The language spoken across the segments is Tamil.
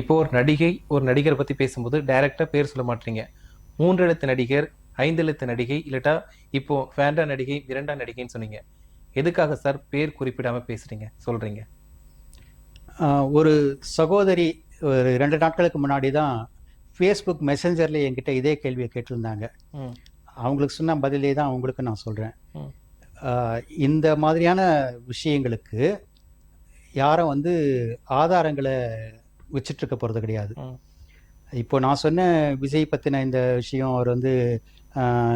இப்போ ஒரு நடிகரை பத்தி பேசும்போது டைரக்டா பேர் சொல்ல மாட்டீங்க. 3 எழுத்து நடிகர், 5 எழுத்து நடிகை, இல்லட்டா இப்போ ஃபேண்டா நடிகை, மிரண்டா நடிகைன்னு சொன்னீங்க. எதுக்காக சார் பேர் குறிப்பிடாம பேசுறீங்க, சொல்றீங்க? ஒரு சகோதரி ஒரு 2 நாட்களுக்கு முன்னாடி தான் ஃபேஸ்புக் மெசஞ்சர்ல என்கிட்ட இதே கேள்வியை கேட்டிருந்தாங்க. ம். அவங்களுக்கு சொன்ன பதிலே தான் உங்களுக்கு நான் சொல்றேன். ம். இந்த மாதிரியான விஷயங்களுக்கு யாரும் வந்து ஆதாரங்கள வச்சுட்டு இருக்க போறது கிடையாது. ம். இப்போ நான் சொன்ன விஜய் பத்தின இந்த விஷயம், அவர் வந்து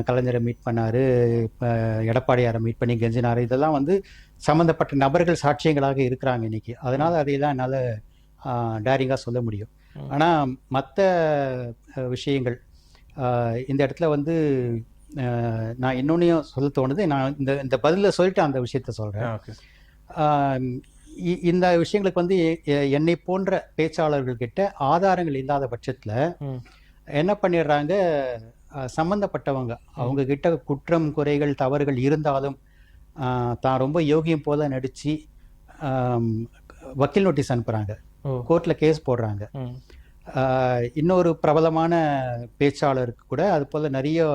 கலைஞரை மீட் பண்ணாரு, எடப்பாடியாரை மீட் பண்ணி கெஞ்சினாரு, இதெல்லாம் வந்து சம்பந்தப்பட்ட நபர்கள் சாட்சியங்களாக இருக்கிறாங்க இன்னைக்கு. அதனால அதையெல்லாம் என்னால் டேரிங்காக சொல்ல முடியும். ம். ஆனால் மற்ற விஷயங்கள் இந்த இடத்துல வந்து நான் இன்னொன்னையும் சொல்ல தோணுது. நான் இந்த இந்த பதிலில் சொல்லிட்டு அந்த விஷயத்த சொல்கிறேன். ஓகே. இந்த விஷயங்களுக்கு வந்து என்னை போன்ற பேச்சாளர்கள்கிட்ட ஆதாரங்கள் இல்லாத பட்சத்தில் ம். என்ன பண்ணிடுறாங்க, சம்பந்தப்பட்டவங்க அவங்க கிட்ட குற்றம் குறைகள் தவறுகள் இருந்தாலும் தான் ரொம்ப யோகியம் போல நடித்து வக்கீல் நோட்டீஸ் அனுப்புகிறாங்க, ஓ. கோர்ட்டில் கேஸ் போடுறாங்க. ம். இன்னொரு பிரபலமான பேச்சாளருக்கு கூட அது போல் நிறைய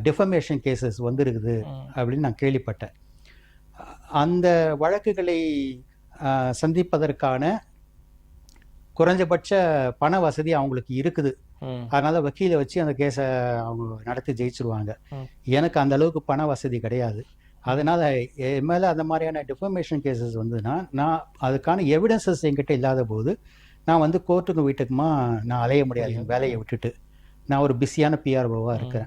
டிஃபமேஷன் கேசஸ் வந்துருக்குது ம். அப்படின்னு நான் கேள்விப்பட்டேன். அந்த வழக்குகளை சந்திப்பதற்கான குறைஞ்சபட்ச பண வசதி அவங்களுக்கு இருக்குது. ம். அதனால வக்கீலை வச்சு அந்த கேஸை அவங்க நடத்தி ஜெயிச்சிருவாங்க. ம். எனக்கு அந்த அளவுக்கு பண வசதி கிடையாது. அதனால என் மேலே அந்த மாதிரியான டிஃபமேஷன் கேசஸ் வந்துன்னா நான் அதுக்கான எவிடன்சஸ் என்கிட்ட இல்லாத போது நான் வந்து கோர்ட்டுக்கும் வீட்டுக்குமா நான் அலைய முடியாது, என் வேலையை விட்டுட்டு. நான் ஒரு பிஸியான பிஆர்ஓவாக இருக்கிறேன்.